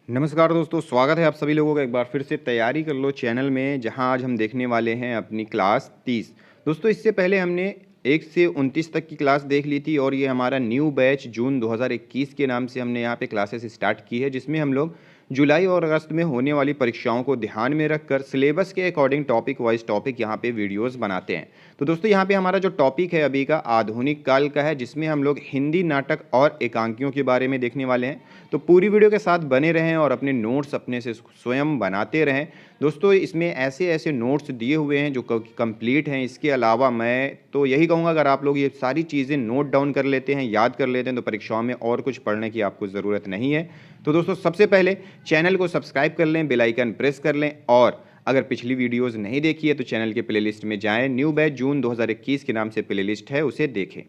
नमस्कार दोस्तों, स्वागत है आप सभी लोगों का एक बार फिर से तैयारी कर लो चैनल में, जहां आज हम देखने वाले हैं अपनी क्लास 30। दोस्तों, इससे पहले हमने 1 से 29 तक की क्लास देख ली थी और ये हमारा न्यू बैच जून 2021 के नाम से हमने यहाँ पे क्लासेस स्टार्ट की है, जिसमें हम लोग जुलाई और अगस्त में होने वाली परीक्षाओं को ध्यान में रखकर सिलेबस के अकॉर्डिंग टॉपिक वाइज टॉपिक यहाँ पे वीडियोस बनाते हैं। तो दोस्तों, यहाँ पे हमारा जो टॉपिक है अभी का आधुनिक काल का है, जिसमें हम लोग हिंदी नाटक और एकांकियों के बारे में देखने वाले हैं। तो पूरी वीडियो के साथ बने रहें और अपने नोट्स अपने से स्वयं बनाते रहें। दोस्तों, इसमें ऐसे ऐसे नोट्स दिए हुए हैं जो कंप्लीट हैं। इसके अलावा मैं तो यही कहूँगा, अगर आप लोग ये सारी चीज़ें नोट डाउन कर लेते हैं, याद कर लेते हैं, तो परीक्षाओं में और कुछ पढ़ने की आपको ज़रूरत नहीं है। तो दोस्तों, सबसे पहले चैनल को सब्सक्राइब कर लें, बेल आइकन प्रेस कर लें, और अगर पिछली वीडियोज़ नहीं देखी है तो चैनल के प्लेलिस्ट में जाएँ। न्यू बैच जून 2021 के नाम से प्लेलिस्ट है, उसे देखें।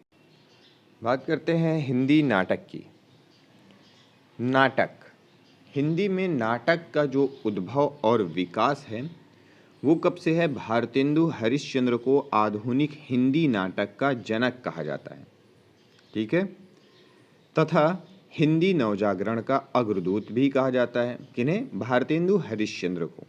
बात करते हैं हिंदी नाटक की। नाटक, हिंदी में नाटक का जो उद्भव और विकास है वो कब से है? भारतेंदु हरिश्चंद्र को आधुनिक हिंदी नाटक का जनक कहा जाता है, ठीक है, तथा हिंदी नवजागरण का अग्रदूत भी कहा जाता है। किन्हें? भारतेंदु हरिश्चंद्र को।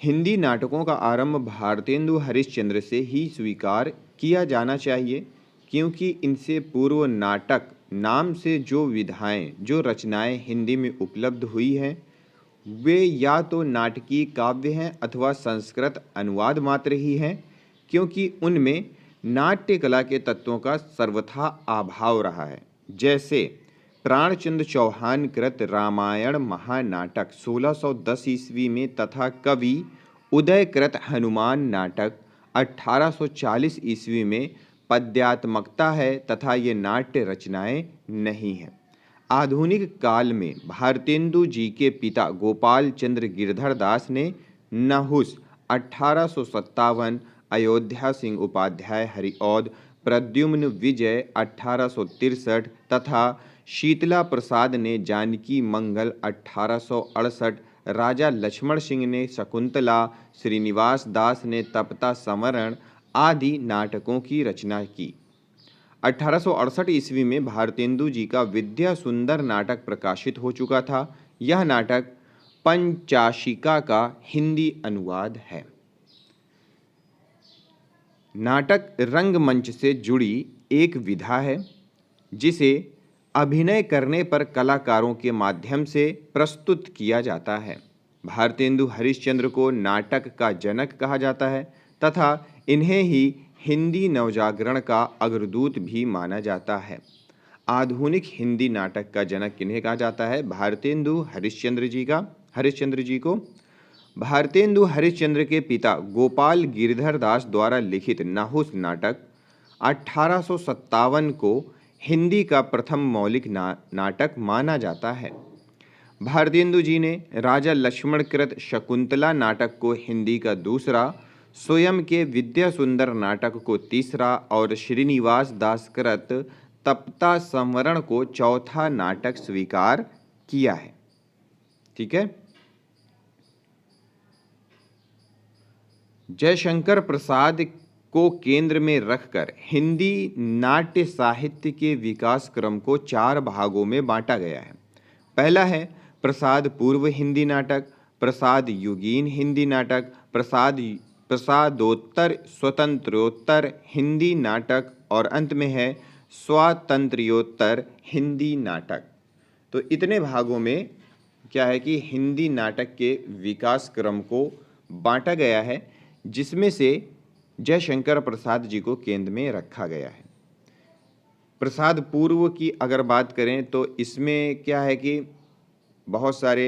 हिंदी नाटकों का आरंभ भारतेंदु हरिश्चंद्र से ही स्वीकार किया जाना चाहिए, क्योंकि इनसे पूर्व नाटक नाम से जो विधाएं, जो रचनाएं हिंदी में उपलब्ध हुई हैं, वे या तो नाटकीय काव्य हैं अथवा संस्कृत अनुवाद मात्र ही हैं, क्योंकि उनमें नाट्य कला के तत्वों का सर्वथा अभाव रहा है। जैसे प्राणचंद्र चौहान कृत रामायण महानाटक 1610 ईस्वी में तथा कवि उदय कृत हनुमान नाटक 1840 ईस्वी में पद्यात्मकता है तथा ये नाट्य रचनाएं नहीं हैं। आधुनिक काल में भारतेंदु जी के पिता गोपाल चंद्र गिरधर दास ने नहुस 1857, अयोध्या सिंह उपाध्याय हरिऔध, प्रद्युम्न विजय 1863 तथा शीतला प्रसाद ने जानकी मंगल 1868, राजा लक्ष्मण सिंह ने शकुंतला, श्रीनिवास दास ने तपता समरण आदि नाटकों की रचना की। 1868 ईस्वी में भारतेंदु जी का विद्या सुंदर नाटक प्रकाशित हो चुका था। यह नाटक पंचाशिका का हिंदी अनुवाद है। नाटक रंगमंच से जुड़ी एक विधा है, जिसे अभिनय करने पर कलाकारों के माध्यम से प्रस्तुत किया जाता है। भारतेंदु हरिश्चंद्र को नाटक का जनक कहा जाता है तथा इन्हें ही हिंदी नवजागरण का अग्रदूत भी माना जाता है। आधुनिक हिंदी नाटक का जनक किन्हें कहा जाता है? भारतेंदु हरिश्चंद्र जी को। भारतेंदु हरिश्चंद्र के पिता गोपाल गिरधर दास द्वारा लिखित नहुस नाटक 1857 को हिंदी का प्रथम मौलिक नाटक माना जाता है। भारतेंदु जी ने राजा लक्ष्मण कृत शकुंतला नाटक को हिंदी का दूसरा, स्वयं के विद्या सुंदर नाटक को तीसरा और श्रीनिवास दास कृत तपता संवरण को चौथा नाटक स्वीकार किया है, ठीक है। जयशंकर प्रसाद को केंद्र में रखकर हिंदी नाट्य साहित्य के विकास क्रम को 4 भागों में बांटा गया है। पहला है प्रसाद पूर्व हिंदी नाटक, प्रसाद युगीन हिंदी नाटक, प्रसादोत्तर स्वतंत्रोत्तर हिंदी नाटक और अंत में है स्वातंत्र्योत्तर हिंदी नाटक। तो इतने भागों में क्या है कि हिंदी नाटक के विकास क्रम को बांटा गया है, जिसमें से जयशंकर प्रसाद जी को केंद्र में रखा गया है। प्रसाद पूर्व की अगर बात करें तो इसमें क्या है कि बहुत सारे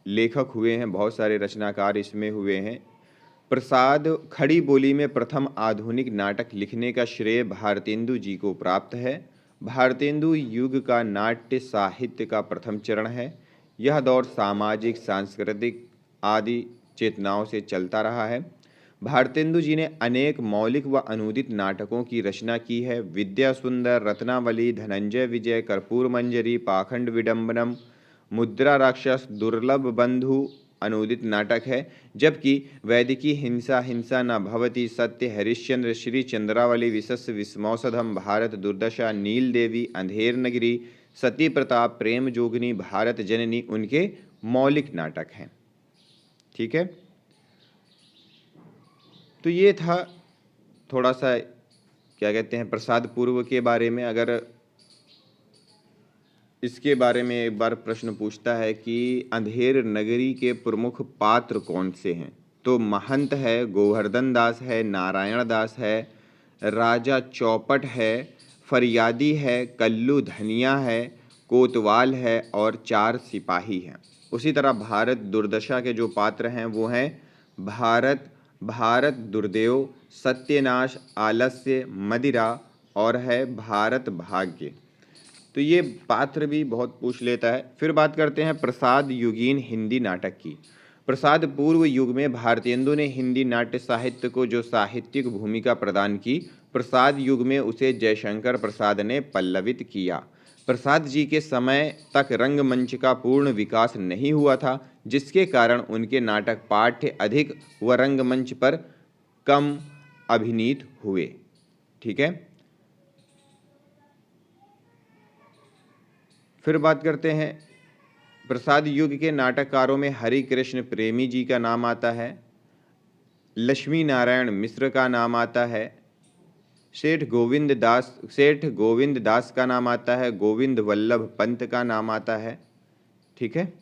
लेखक हुए हैं, बहुत सारे रचनाकार इसमें हुए हैं। प्रसाद खड़ी बोली में प्रथम आधुनिक नाटक लिखने का श्रेय भारतेंदु जी को प्राप्त है। भारतेंदु युग का नाट्य साहित्य का प्रथम चरण है। यह दौर सामाजिक, सांस्कृतिक आदि चेतनाओं से चलता रहा है। भारतेंदु जी ने अनेक मौलिक व अनूदित नाटकों की रचना की है। विद्या सुंदर, रत्नावली, धनंजय विजय, कर्पूर मंजरी, पाखंड विडंबनम, मुद्रा राक्षस, दुर्लभ बंधु अनूदित नाटक है, जबकि वैदिकी हिंसा हिंसा न भवति, सत्य, हरिश्चंद्र, श्री चंद्रावली, विशस्य विस्मौसधम, भारत दुर्दशा, नील देवी, अंधेर नगरी, सती प्रताप, प्रेम जोगिनी, भारत जननी उनके मौलिक नाटक हैं। ठीक है, तो ये था थोड़ा सा क्या कहते हैं प्रसाद पूर्व के बारे में। अगर इसके बारे में एक बार प्रश्न पूछता है कि अंधेर नगरी के प्रमुख पात्र कौन से हैं, तो महंत है, गोवर्धन दास है, नारायण दास है, राजा चौपट है, फरियादी है, कल्लू धनिया है, कोतवाल है और 4 सिपाही हैं। उसी तरह भारत दुर्दशा के जो पात्र हैं वो हैं भारत दुर्देव, सत्यनाश, आलस्य, मदिरा और है भारत भाग्य। तो ये पात्र भी बहुत पूछ लेता है। फिर बात करते हैं प्रसाद युगीन हिंदी नाटक की। प्रसाद पूर्व युग में भारतेंदु ने हिंदी नाट्य साहित्य को जो साहित्यिक भूमिका प्रदान की, प्रसाद युग में उसे जयशंकर प्रसाद ने पल्लवित किया। प्रसाद जी के समय तक रंगमंच का पूर्ण विकास नहीं हुआ था, जिसके कारण उनके नाटक पाठ्य अधिक व रंगमंच पर कम अभिनीत हुए। ठीक है, फिर बात करते हैं प्रसाद युग के नाटककारों में हरि कृष्ण प्रेमी जी का नाम आता है, लक्ष्मी नारायण मिश्र का नाम आता है, सेठ गोविंद दास का नाम आता है, गोविंद वल्लभ पंत का नाम आता है। ठीक है,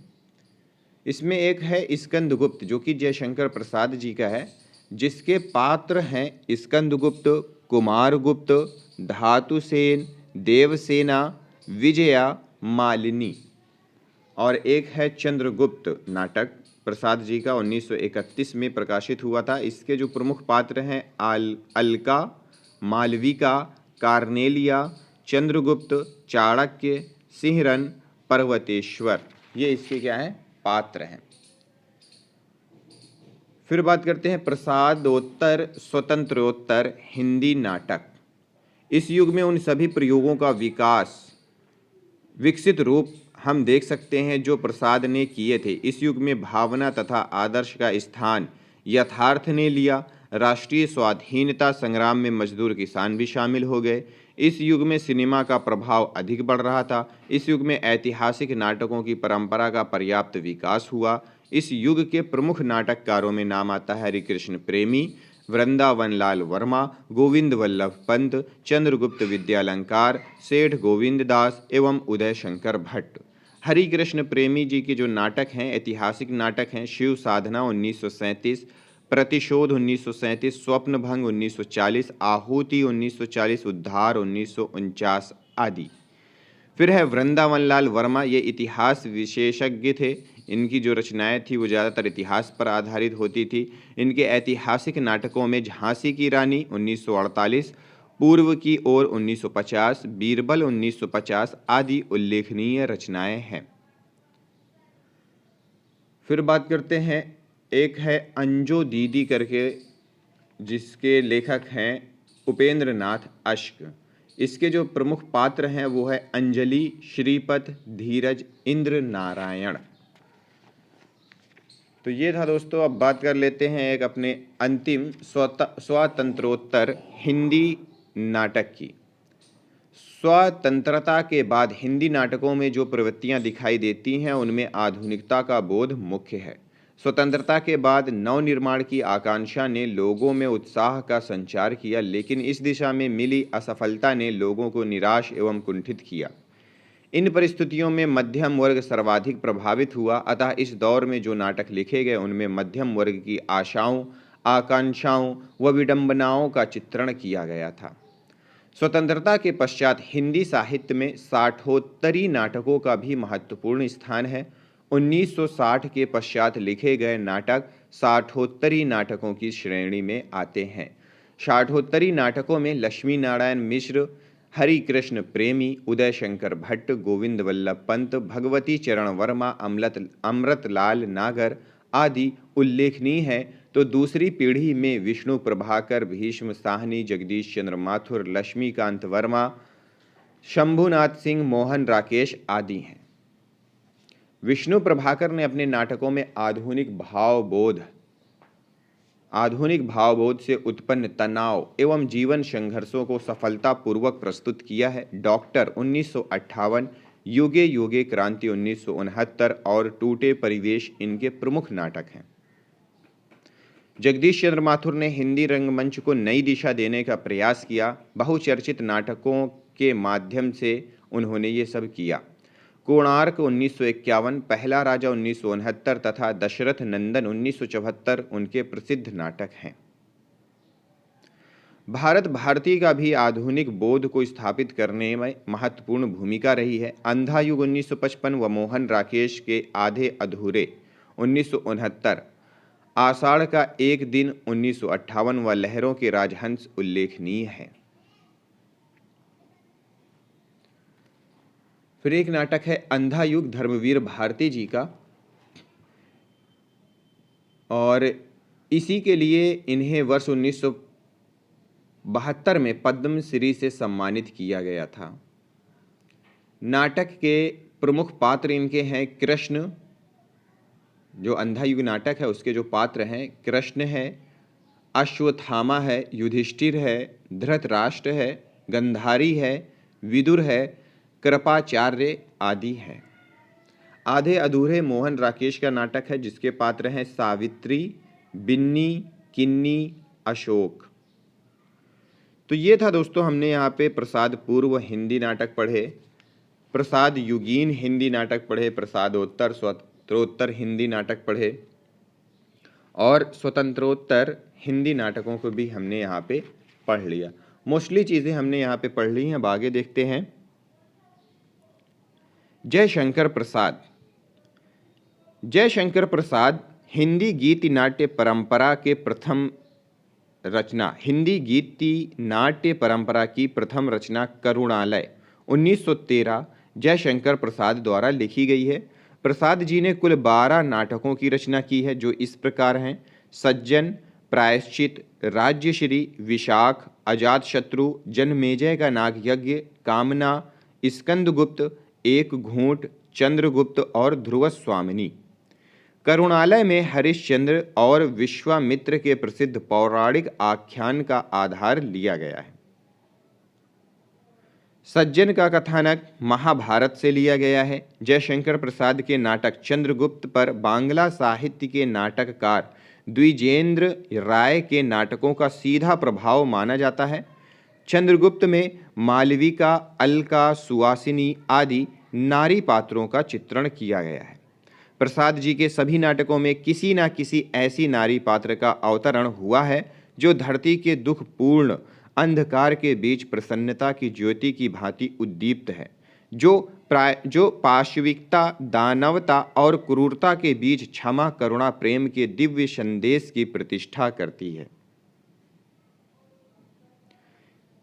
इसमें एक है स्कंदगुप्त जो कि जयशंकर प्रसाद जी का है, जिसके पात्र हैं स्कंदगुप्त, कुमारगुप्त, धातुसेन, देवसेना, विजया, मालिनी। और एक है चंद्रगुप्त नाटक प्रसाद जी का 1931 में प्रकाशित हुआ था। इसके जो प्रमुख पात्र हैं अलका, मालविका, कार्नेलिया, चंद्रगुप्त, चाणक्य, सिंहरन, पर्वतेश्वर, ये इसके क्या हैं पात्र हैं। फिर बात करते हैं प्रसादोत्तर स्वतंत्रोत्तर हिंदी नाटक। इस युग में उन सभी प्रयोगों का विकसित रूप हम देख सकते हैं जो प्रसाद ने किए थे। इस युग में भावना तथा आदर्श का स्थान यथार्थ ने लिया। राष्ट्रीय स्वाधीनता संग्राम में मजदूर किसान भी शामिल हो गए। इस युग में सिनेमा का प्रभाव अधिक बढ़ रहा था। इस युग में ऐतिहासिक नाटकों की परंपरा का पर्याप्त विकास हुआ। इस युग के प्रमुख नाटककारों में नाम आता है हरिकृष्ण प्रेमी, वृंदावन लाल वर्मा, गोविंद वल्लभ पंत, चंद्रगुप्त विद्यालंकार, सेठ गोविंद दास एवं उदय शंकर भट्ट। हरिकृष्ण प्रेमी जी के जो नाटक हैं ऐतिहासिक नाटक हैं शिव साधना 1937, प्रतिशोध 1937, स्वप्न भंग 1940, आहुति 1940, उद्धार 1949 आदि। फिर है वृंदावन लाल वर्मा, ये इतिहास विशेषज्ञ थे। इनकी जो रचनाएं थी वो ज़्यादातर इतिहास पर आधारित होती थी। इनके ऐतिहासिक नाटकों में झांसी की रानी 1948, पूर्व की ओर 1950, बीरबल 1950 आदि उल्लेखनीय रचनाएं हैं। फिर बात करते हैं एक है अंजो दीदी करके, जिसके लेखक हैं उपेंद्र नाथ अश्क। इसके जो प्रमुख पात्र हैं वो है अंजलि, श्रीपत, धीरज, इंद्र नारायण। तो ये था दोस्तों। अब बात कर लेते हैं एक अपने अंतिम स्वतंत्रोत्तर हिंदी नाटक की। स्वतंत्रता के बाद हिंदी नाटकों में जो प्रवृत्तियां दिखाई देती हैं उनमें आधुनिकता का बोध मुख्य है। स्वतंत्रता के बाद नवनिर्माण की आकांक्षा ने लोगों में उत्साह का संचार किया, लेकिन इस दिशा में मिली असफलता ने लोगों को निराश एवं कुंठित किया। इन परिस्थितियों में मध्यम वर्ग सर्वाधिक प्रभावित हुआ। अतः इस दौर में जो नाटक लिखे गए उनमें मध्यम वर्ग की आशाओं, आकांक्षाओं व विडंबनाओं का चित्रण किया गया था। स्वतंत्रता के पश्चात हिंदी साहित्य में साठोत्तरी नाटकों का भी महत्वपूर्ण स्थान है। 1960 के पश्चात लिखे गए नाटक साठोत्तरी नाटकों की श्रेणी में आते हैं। साठोत्तरी नाटकों में लक्ष्मी नारायण मिश्र, हरिकृष्ण प्रेमी, उदय शंकर भट्ट, गोविंद वल्लभ पंत, भगवती चरण वर्मा, अमृतलाल नागर आदि उल्लेखनीय हैं। तो दूसरी पीढ़ी में विष्णु प्रभाकर, भीष्म साहनी, जगदीश चंद्र माथुर, लक्ष्मीकांत वर्मा, शंभुनाथ सिंह, मोहन राकेश आदि हैं। विष्णु प्रभाकर ने अपने नाटकों में आधुनिक भावबोध से उत्पन्न तनाव एवं जीवन संघर्षों को सफलतापूर्वक प्रस्तुत किया है। डॉक्टर 1958, युगे युगे क्रांति 1969 और टूटे परिवेश इनके प्रमुख नाटक हैं। जगदीश चंद्र माथुर ने हिंदी रंगमंच को नई दिशा देने का प्रयास किया। बहुचर्चित नाटकों के माध्यम से उन्होंने ये सब किया। कोणार्क 1951, पहला राजा 1969 तथा दशरथ नंदन 1974 उनके प्रसिद्ध नाटक हैं। भारत भारती का भी आधुनिक बोध को स्थापित करने में महत्वपूर्ण भूमिका रही है। अंधा युग 1955 व मोहन राकेश के आधे अधूरे 1969, आषाढ़ का एक दिन 1958 व लहरों के राजहंस उल्लेखनीय है। फिर एक नाटक है अंधा युग धर्मवीर भारती जी का, और इसी के लिए इन्हें वर्ष 1972 में पद्मश्री से सम्मानित किया गया था। नाटक के प्रमुख पात्र इनके हैं कृष्ण, जो अंधा युग नाटक है उसके जो पात्र हैं कृष्ण है, अश्वत्थामा है, युधिष्ठिर है, धृतराष्ट्र है, गंधारी है, विदुर है, कृपाचार्य आदि हैं। आधे अधूरे मोहन राकेश का नाटक है जिसके पात्र हैं सावित्री, बिन्नी, किन्नी, अशोक। तो ये था दोस्तों, हमने यहाँ पे प्रसाद पूर्व हिंदी नाटक पढ़े, प्रसाद युगीन हिंदी नाटक पढ़े, प्रसादोत्तर स्वतंत्रोत्तर हिंदी नाटक पढ़े और स्वतंत्रोत्तर हिंदी नाटकों को भी हमने यहाँ पे पढ़ लिया। मोस्टली चीज़ें हमने यहाँ पे पढ़ ली हैं। अब आगे देखते हैं। जयशंकर प्रसाद। जयशंकर प्रसाद हिंदी गीति नाट्य परंपरा के प्रथम रचना, हिंदी गीति नाट्य परंपरा की प्रथम रचना करुणालय 1913 जयशंकर प्रसाद द्वारा लिखी गई है। प्रसाद जी ने कुल 12 नाटकों की रचना की है जो इस प्रकार हैं: सज्जन, प्रायश्चित, राज्यश्री, विशाख, अजातशत्रु, जनमेजय का नाग यज्ञ, कामना, स्कंदगुप्त, एक घूंट, चंद्रगुप्त और ध्रुवस्वामिनी। करुणालय में हरिश्चंद्र और विश्वामित्र के प्रसिद्ध पौराणिक आख्यान का आधार लिया गया है। सज्जन का कथानक महाभारत से लिया गया है। जयशंकर प्रसाद के नाटक चंद्रगुप्त पर बांग्ला साहित्य के नाटककार द्विजेंद्र राय के नाटकों का सीधा प्रभाव माना जाता है। चंद्रगुप्त में मालविका, अलका, सुवासिनी आदि नारी पात्रों का चित्रण किया गया है। प्रसाद जी के सभी नाटकों में किसी न किसी ऐसी नारी पात्र का अवतरण हुआ है जो धरती के दुखपूर्ण अंधकार के बीच प्रसन्नता की ज्योति की भांति उद्दीप्त है, जो पाशविकता, दानवता और क्रूरता के बीच क्षमा, करुणा, प्रेम के दिव्य संदेश की प्रतिष्ठा करती है।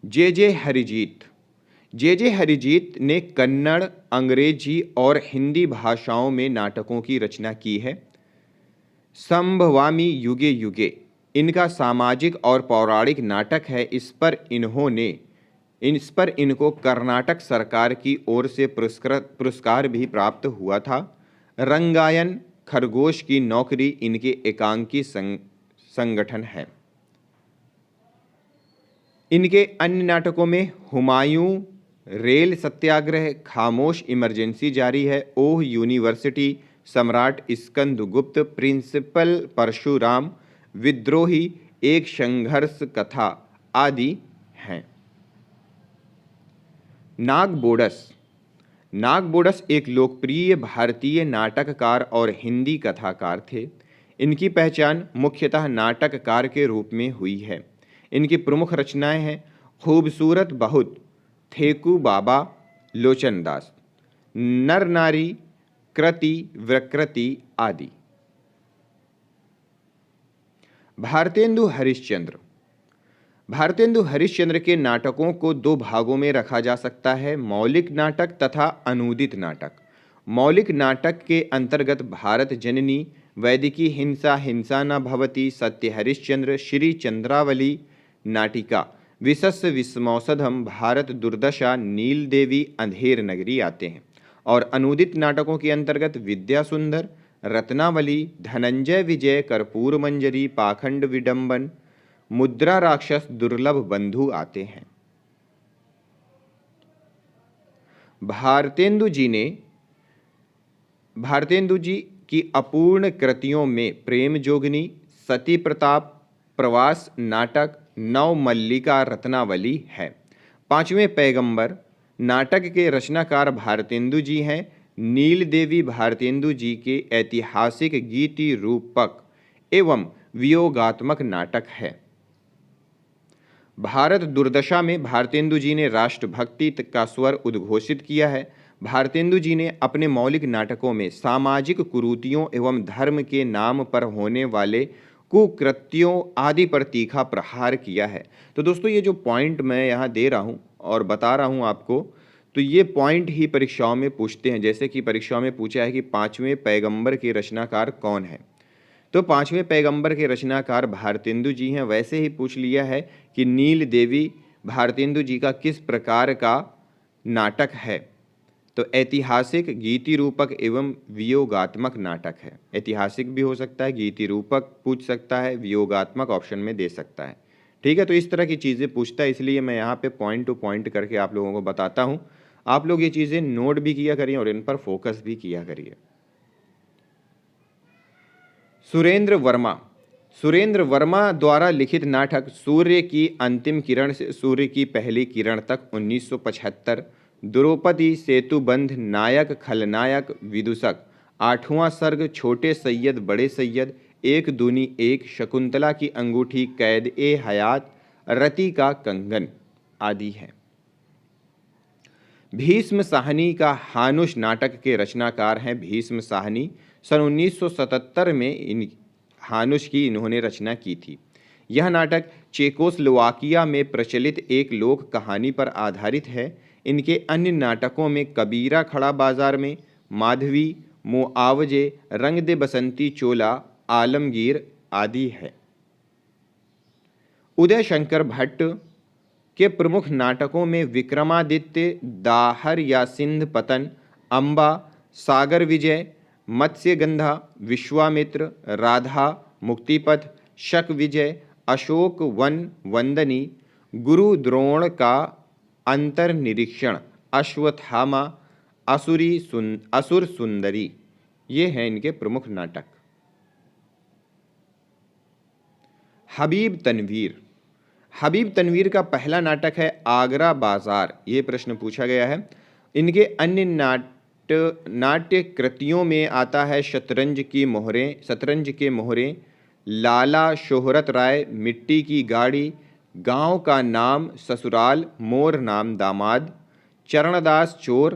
जे हरिजीत। जे हरिजीत ने कन्नड़, अंग्रेजी और हिंदी भाषाओं में नाटकों की रचना की है। संभवामी युगे युगे इनका सामाजिक और पौराणिक नाटक है। इस पर इनको कर्नाटक सरकार की ओर से पुरस्कार भी प्राप्त हुआ था। रंगायन, खरगोश की नौकरी इनके एकांकी संगठन है। इनके अन्य नाटकों में हुमायूं, रेल सत्याग्रह, खामोश इमरजेंसी जारी है, ओह यूनिवर्सिटी, सम्राट स्कंदगुप्त, प्रिंसिपल परशुराम, विद्रोही, एक संघर्ष कथा आदि हैं। नागबोडस एक लोकप्रिय भारतीय नाटककार और हिंदी कथाकार थे। इनकी पहचान मुख्यतः नाटककार के रूप में हुई है। इनकी प्रमुख रचनाएं हैं खूबसूरत बहुत, थेकू बाबा, लोचनदास, नर नारी, कृति, विकृति आदि। भारतेंदु हरिश्चंद्र के नाटकों को दो भागों में रखा जा सकता है: मौलिक नाटक तथा अनूदित नाटक। मौलिक नाटक के अंतर्गत भारत जननी, वैदिकी हिंसा, हिंसा न भवति, सत्य हरिश्चंद्र, श्री चंद्रावली नाटिका, विशस्य विस्मौसधम, भारत दुर्दशा, नील देवी, अंधेर नगरी आते हैं। और अनूदित नाटकों के अंतर्गत विद्या सुंदर, रत्नावली, धनंजय विजय, कर्पूर मंजरी, पाखंड विडंबन, मुद्रा राक्षस, दुर्लभ बंधु आते हैं। भारतेंदु जी की अपूर्ण कृतियों में प्रेम जोगनी, सती प्रताप, प्रवास नाटक, नव मल्लिका रत्नावली है। पांचवें पैगंबर नाटक के रचनाकार भारतेंदु जी हैं। नील देवी भारतेंदु जी के ऐतिहासिक गीति रूपक एवं वियोगात्मक नाटक है। भारत दुर्दशा में भारतेंदु जी ने राष्ट्रभक्ति का स्वर उद्घोषित किया है। भारतेंदु जी ने अपने मौलिक नाटकों में सामाजिक कुरीतियों एवं धर्म के नाम पर होने वाले कुकृत्यों आदि पर तीखा प्रहार किया है। तो दोस्तों, ये जो पॉइंट मैं यहाँ दे रहा हूँ और बता रहा हूँ आपको, तो ये पॉइंट ही परीक्षाओं में पूछते हैं। जैसे कि परीक्षाओं में पूछा है कि पांचवें पैगंबर के रचनाकार कौन है, तो पांचवें पैगंबर के रचनाकार भारतेंदु जी हैं। वैसे ही पूछ लिया है कि नील देवी भारतेंदु जी का किस प्रकार का नाटक है, तो ऐतिहासिक, गीति रूपक एवं वियोगात्मक नाटक है। ऐतिहासिक भी हो सकता है, गीति रूपक पूछ सकता है, वियोगात्मक ऑप्शन में दे सकता है। ठीक है, तो इस तरह की चीज़ें पूछता है, इसलिए मैं यहाँ पे पॉइंट टू पॉइंट करके आप लोगों को बताता हूँ। आप लोग ये चीज़ें नोट भी किया करिए और इन पर फोकस भी किया करिए। सुरेंद्र वर्मा द्वारा लिखित नाटक सूर्य की अंतिम किरण से सूर्य की पहली किरण तक 1975, द्रौपदी सेतुबंध, नायक खलनायक विदूषक, आठवां सर्ग, छोटे सैयद बड़े सैयद, एक दूनी एक, शकुंतला की अंगूठी, कैद ए हयात, रति का कंगन आदि हैं। भीष्म साहनी का हानुष नाटक के रचनाकार हैं भीष्म साहनी। सन 1977 में हानुष की इन्होंने रचना की थी। यह नाटक चेकोस्लोवाकिया में प्रचलित एक लोक कहानी पर आधारित है। इनके अन्य नाटकों में कबीरा खड़ा बाजार में, माधवी, मुआवजे, रंग दे बसंती चोला, आलमगीर आदि है। उदय शंकर भट्ट के प्रमुख नाटकों में विक्रमादित्य, दाहर या सिंध पतन, अंबा, सागर विजय, मत्स्यगंधा, विश्वामित्र, राधा, मुक्तिपथ, शक विजय, अशोक वन वंदनी, गुरु द्रोण का अंतर्निरीक्षण, अश्वत्थामा, असुर सुंदरी, ये हैं इनके प्रमुख नाटक। हबीब तनवीर का पहला नाटक है आगरा बाजार। ये प्रश्न पूछा गया है। इनके अन्य नाट्य कृतियों में आता है शतरंज के मोहरे, लाला शोहरत राय, मिट्टी की गाड़ी, गांव का नाम ससुराल, मोर नाम दामाद, चरणदास चोर,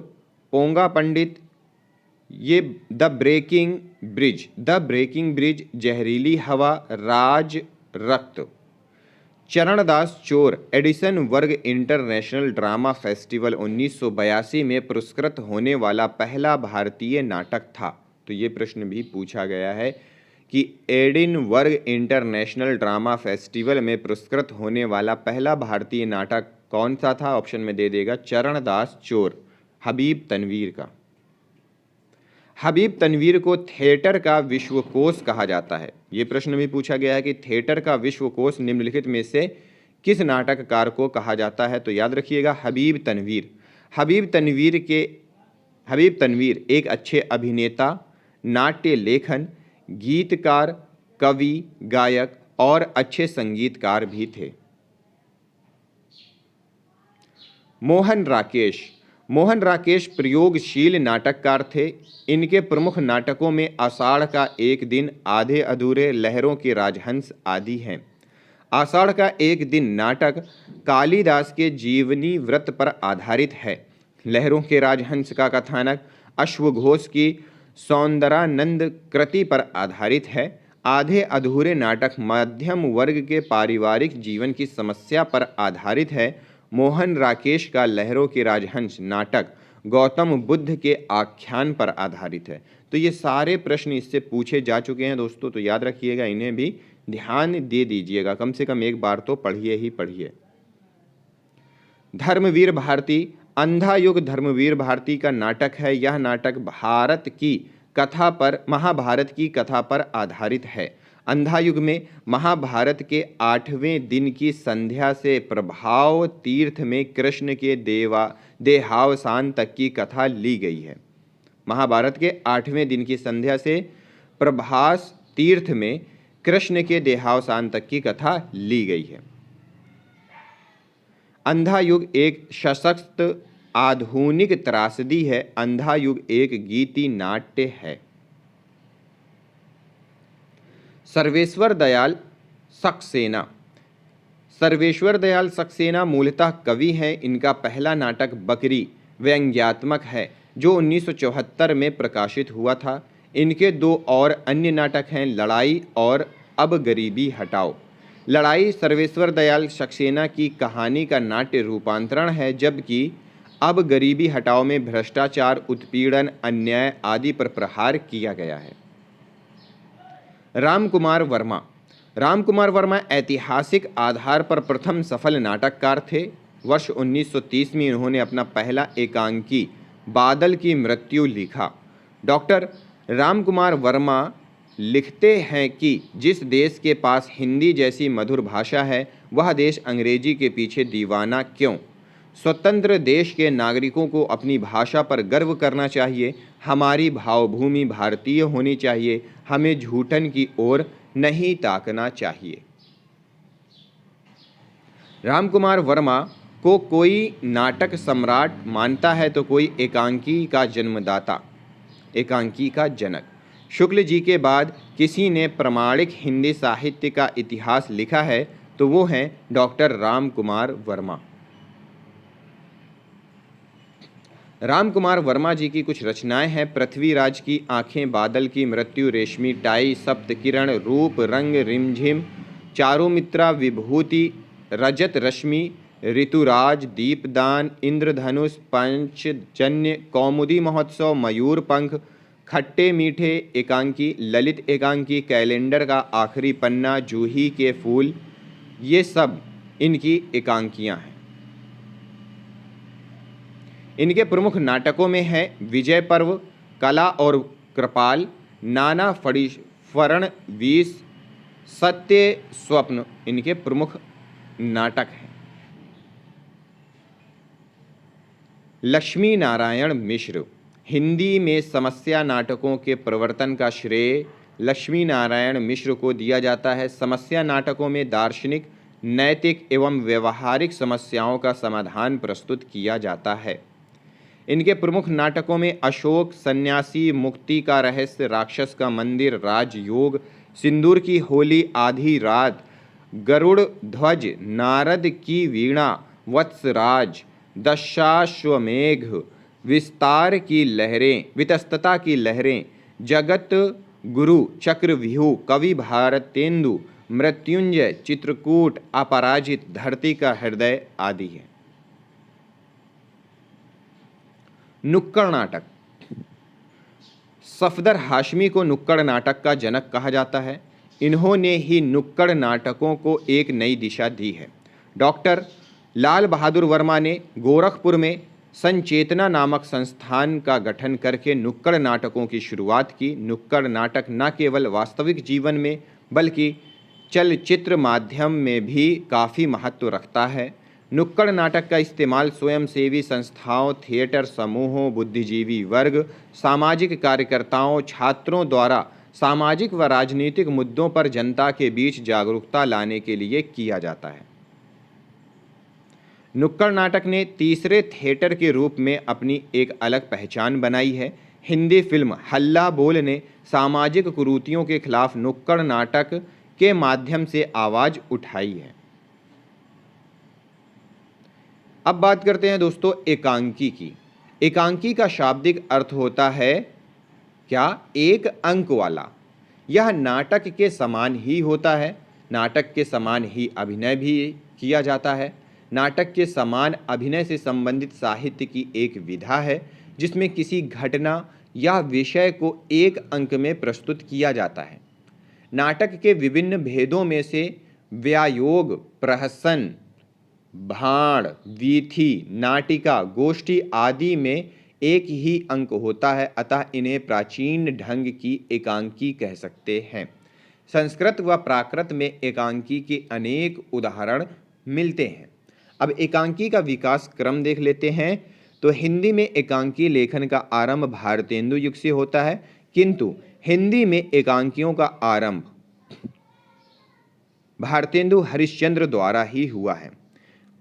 पोंगा पंडित, ये द ब्रेकिंग ब्रिज, जहरीली हवा, राज रक्त। चरणदास चोर एडिसन वर्ग इंटरनेशनल ड्रामा फेस्टिवल 1982 में पुरस्कृत होने वाला पहला भारतीय नाटक था। तो ये प्रश्न भी पूछा गया है कि एडिनवर्ग इंटरनेशनल ड्रामा फेस्टिवल में पुरस्कृत होने वाला पहला भारतीय नाटक कौन सा था? ऑप्शन में दे देगा चरणदास चोर, हबीब तनवीर का। हबीब तनवीर को थिएटर का विश्वकोश कहा जाता है। ये प्रश्न भी पूछा गया है कि थिएटर का विश्वकोश निम्नलिखित में से किस नाटककार को कहा जाता है? तो याद रखिएगा हबीब तनवीर। हबीब तनवीर एक अच्छे अभिनेता, नाट्य लेखन, गीतकार, कवि, गायक और अच्छे संगीतकार भी थे। मोहन राकेश प्रयोगशील नाटककार थे। इनके प्रमुख नाटकों में आषाढ़ का एक दिन, आधे अधूरे, लहरों के राजहंस आदि हैं। आषाढ़ का एक दिन नाटक कालिदास के जीवनी वृत्त पर आधारित है। लहरों के राजहंस का कथानक अश्वघोष की सौंदरानंद कृति पर आधारित है। आधे अधूरे नाटक मध्यम वर्ग के पारिवारिक जीवन की समस्या पर आधारित है। मोहन राकेश का लहरों के राजहंस नाटक गौतम बुद्ध के आख्यान पर आधारित है। तो ये सारे प्रश्न इससे पूछे जा चुके हैं दोस्तों, तो याद रखिएगा, इन्हें भी ध्यान दे दीजिएगा, कम से कम एक बार तो पढ़िए ही पढ़िए। धर्मवीर भारती, अंधा युग धर्मवीर भारती का नाटक है। यह नाटक महाभारत की कथा पर आधारित है। अंधा युग में महाभारत के 8वें दिन की संध्या से प्रभाव तीर्थ में कृष्ण के देहावसान तक की कथा ली गई है। महाभारत के 8वें दिन की संध्या से प्रभास तीर्थ में कृष्ण के देहावसान तक की कथा ली गई है। अंधा युग एक सशक्त आधुनिक त्रासदी है। अंधा युग एक गीति नाट्य है। सर्वेश्वर दयाल सक्सेना। सर्वेश्वर दयाल सक्सेना मूलतः कवि हैं। इनका पहला नाटक बकरी व्यंग्यात्मक है जो 1974 में प्रकाशित हुआ था। इनके दो और अन्य नाटक हैं लड़ाई और अब गरीबी हटाओ। लड़ाई सर्वेश्वर दयाल सक्सेना की कहानी का नाट्य रूपांतरण है, जबकि अब गरीबी हटाओ में भ्रष्टाचार, उत्पीड़न, अन्याय आदि पर प्रहार किया गया है। रामकुमार वर्मा। रामकुमार वर्मा ऐतिहासिक आधार पर प्रथम सफल नाटककार थे। वर्ष 1930 में इन्होंने अपना पहला एकांकी बादल की मृत्यु लिखा। डॉक्टर रामकुमार वर्मा लिखते हैं कि जिस देश के पास हिंदी जैसी मधुर भाषा है वह देश अंग्रेजी के पीछे दीवाना क्यों। स्वतंत्र देश के नागरिकों को अपनी भाषा पर गर्व करना चाहिए। हमारी भावभूमि भारतीय होनी चाहिए। हमें झूठन की ओर नहीं ताकना चाहिए। रामकुमार वर्मा को कोई नाटक सम्राट मानता है तो कोई एकांकी का जन्मदाता, एकांकी का जनक। शुक्ल जी के बाद किसी ने प्रामाणिक हिंदी साहित्य का इतिहास लिखा है तो वो हैं डॉक्टर रामकुमार वर्मा। रामकुमार वर्मा जी की कुछ रचनाएं हैं। पृथ्वीराज की आंखें, बादल की मृत्यु, रेशमी टाई, सप्तकिरण, रूप रंग, रिमझिम, चारुमित्रा, विभूति, रजत रश्मि, ऋतुराज, दीपदान, इंद्रधनुष, पंचजन्य, कौमुदी महोत्सव, मयूर पंख, खट्टे मीठे एकांकी, ललित एकांकी, कैलेंडर का आखिरी पन्ना, जूही के फूल, ये सब इनकी एकांकियां हैं। इनके प्रमुख नाटकों में है विजय पर्व, कला और कृपाल, नाना फणीश्वरण, विष, सत्य स्वप्न इनके प्रमुख नाटक हैं। लक्ष्मी नारायण मिश्र। हिंदी में समस्या नाटकों के प्रवर्तन का श्रेय लक्ष्मी नारायण मिश्र को दिया जाता है। समस्या नाटकों में दार्शनिक, नैतिक एवं व्यवहारिक समस्याओं का समाधान प्रस्तुत किया जाता है। इनके प्रमुख नाटकों में अशोक, सन्यासी, मुक्ति का रहस्य, राक्षस का मंदिर, राजयोग, सिंदूर की होली, आधी रात, गरुड़ ध्वज, नारद की वीणा, वत्सराज, दशाश्वमेघ, विस्तार की लहरें, वितस्तता की लहरें, जगत गुरु, चक्रव्यूह, कवि भारतेंदु, मृत्युंजय, चित्रकूट, अपराजित, धरती का हृदय आदि है। नुक्कड़ नाटक। सफदर हाशमी को नुक्कड़ नाटक का जनक कहा जाता है। इन्होंने ही नुक्कड़ नाटकों को एक नई दिशा दी है। डॉक्टर लाल बहादुर वर्मा ने गोरखपुर में संचेतना नामक संस्थान का गठन करके नुक्कड़ नाटकों की शुरुआत की। नुक्कड़ नाटक न केवल वास्तविक जीवन में बल्कि चलचित्र माध्यम में भी काफ़ी महत्व रखता है। नुक्कड़ नाटक का इस्तेमाल स्वयंसेवी संस्थाओं, थिएटर समूहों, बुद्धिजीवी वर्ग, सामाजिक कार्यकर्ताओं, छात्रों द्वारा सामाजिक व राजनीतिक मुद्दों पर जनता के बीच जागरूकता लाने के लिए किया जाता है। नुक्कड़ नाटक ने तीसरे थिएटर के रूप में अपनी एक अलग पहचान बनाई है। हिंदी फिल्म हल्ला बोल ने सामाजिक कुरीतियों के खिलाफ नुक्कड़ नाटक के माध्यम से आवाज़ उठाई है। अब बात करते हैं दोस्तों एकांकी की। एकांकी का शाब्दिक अर्थ होता है क्या? एक अंक वाला। यह नाटक के समान ही होता है। नाटक के समान ही अभिनय भी किया जाता है। नाटक के समान अभिनय से संबंधित साहित्य की एक विधा है जिसमें किसी घटना या विषय को एक अंक में प्रस्तुत किया जाता है। नाटक के विभिन्न भेदों में से व्यायोग, प्रहसन, भाण, वीथी, नाटिका, गोष्ठी आदि में एक ही अंक होता है, अतः इन्हें प्राचीन ढंग की एकांकी कह सकते हैं। संस्कृत व प्राकृत में एकांकी के अनेक उदाहरण मिलते हैं। अब एकांकी का विकास क्रम देख लेते हैं। तो हिंदी में एकांकी लेखन का आरंभ भारतेंदु युग से होता है, किंतु हिंदी में एकांकियों का आरंभ भारतेंदु हरिश्चंद्र द्वारा ही हुआ है।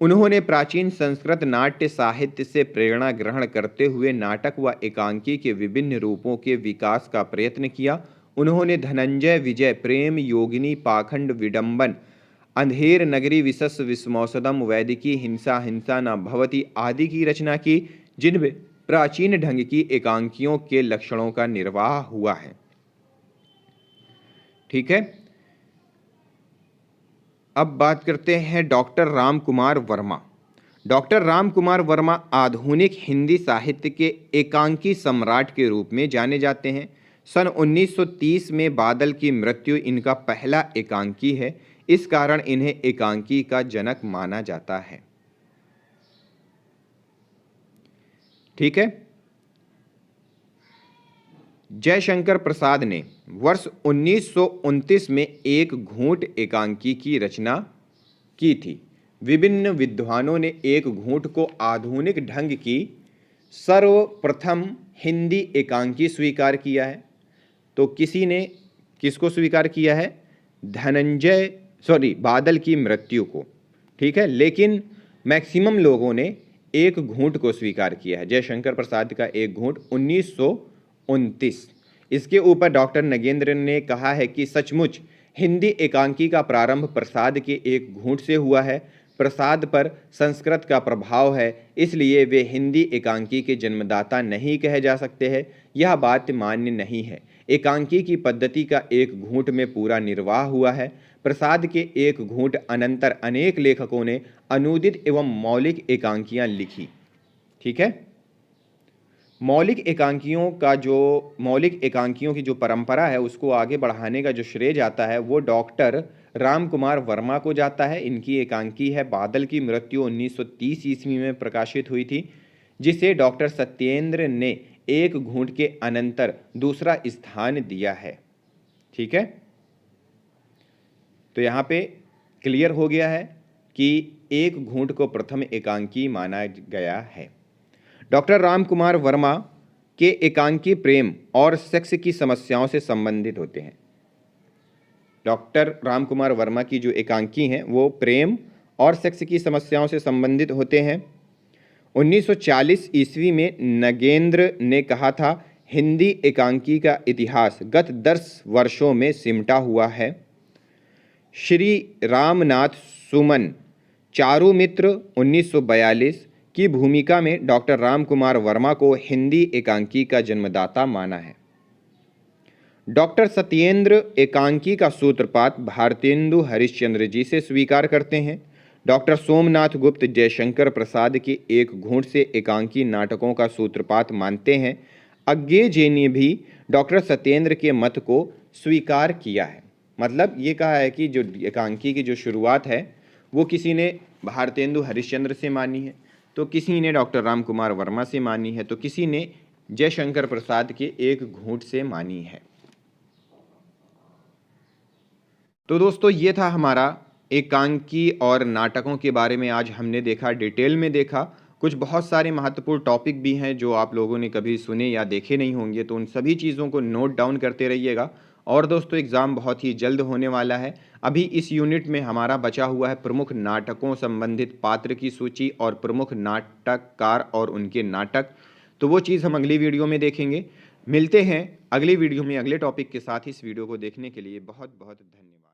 उन्होंने प्राचीन संस्कृत नाट्य साहित्य से प्रेरणा ग्रहण करते हुए नाटक व एकांकी के विभिन्न रूपों के विकास का प्रयत्न किया। उन्होंने धनंजय विजय, प्रेम योगिनी, पाखंड, विडंबन, अंधेर नगरी, विशस विस्मौसदम, वैदिकी, हिंसा हिंसा न भवति आदि की रचना की, जिनमें प्राचीन ढंग की एकांकियों के लक्षणों का निर्वाह हुआ है। ठीक है, अब बात करते हैं डॉक्टर राम कुमार वर्मा। डॉक्टर राम कुमार वर्मा आधुनिक हिंदी साहित्य के एकांकी सम्राट के रूप में जाने जाते हैं। सन 1930 में बादल की मृत्यु इनका पहला एकांकी है, इस कारण इन्हें एकांकी का जनक माना जाता है। ठीक है, जयशंकर प्रसाद ने वर्ष 1929 में एक घूंट एकांकी की रचना की थी। विभिन्न विद्वानों ने एक घूंट को आधुनिक ढंग की सर्वप्रथम हिंदी एकांकी स्वीकार किया है। तो किसी ने किसको स्वीकार किया है? बादल की मृत्यु को। ठीक है, लेकिन मैक्सिमम लोगों ने एक घूंट को स्वीकार किया है, जयशंकर प्रसाद का एक घूंट 1929। इसके ऊपर डॉक्टर नगेंद्र ने कहा है कि सचमुच हिंदी एकांकी का प्रारंभ प्रसाद के एक घूंट से हुआ है। प्रसाद पर संस्कृत का प्रभाव है, इसलिए वे हिंदी एकांकी के जन्मदाता नहीं कहे जा सकते हैं। यह बात मान्य नहीं है। एकांकी की पद्धति का एक घूंट में पूरा निर्वाह हुआ है। प्रसाद के एक घूंट अनंतर अनेक लेखकों ने अनूदित एवं मौलिक एकांकियां लिखी। ठीक है, मौलिक एकांकियों की जो परंपरा है उसको आगे बढ़ाने का जो श्रेय जाता है वो डॉक्टर राम कुमार वर्मा को जाता है। इनकी एकांकी है बादल की मृत्यु, 1930 ईस्वी में प्रकाशित हुई थी, जिसे डॉक्टर सत्येंद्र ने एक घूंट के अनंतर दूसरा स्थान दिया है। ठीक है, तो यहाँ पे क्लियर हो गया है कि एक घूंट को प्रथम एकांकी माना गया है। डॉक्टर राम कुमार वर्मा के एकांकी प्रेम और सेक्स की समस्याओं से संबंधित होते हैं। डॉक्टर राम कुमार वर्मा की जो एकांकी हैं वो प्रेम और सेक्स की समस्याओं से संबंधित होते हैं। 1940 ईस्वी में नगेंद्र ने कहा था, हिंदी एकांकी का इतिहास गत 10 वर्षों में सिमटा हुआ है। श्री रामनाथ सुमन चारुमित्र 1942 की भूमिका में डॉक्टर राम कुमार वर्मा को हिंदी एकांकी का जन्मदाता माना है। डॉक्टर सत्येंद्र एकांकी का सूत्रपात भारतेंदु हरिश्चंद्र जी से स्वीकार करते हैं। डॉक्टर सोमनाथ गुप्त जयशंकर प्रसाद के एक घूंट से एकांकी नाटकों का सूत्रपात मानते हैं। अज्ञे जी ने भी डॉक्टर सत्येंद्र के मत को स्वीकार किया है। मतलब ये कहा है कि जो एकांकी की जो शुरुआत है वो किसी ने भारतेंदु हरिश्चंद्र से मानी है, तो किसी ने डॉक्टर राम कुमार वर्मा से मानी है, तो किसी ने जयशंकर प्रसाद के एक घूंट से मानी है। तो दोस्तों ये था हमारा एकांकी और नाटकों के बारे में आज हमने देखा, डिटेल में देखा। कुछ बहुत सारे महत्वपूर्ण टॉपिक भी हैं जो आप लोगों ने कभी सुने या देखे नहीं होंगे, तो उन सभी चीज़ों को नोट डाउन करते रहिएगा। और दोस्तों एग्ज़ाम बहुत ही जल्द होने वाला है। अभी इस यूनिट में हमारा बचा हुआ है प्रमुख नाटकों संबंधित पात्र की सूची और प्रमुख नाटककार और उनके नाटक। तो वो चीज़ हम अगली वीडियो में देखेंगे। मिलते हैं अगली वीडियो में अगले टॉपिक के साथ। इस वीडियो को देखने के लिए बहुत बहुत धन्यवाद।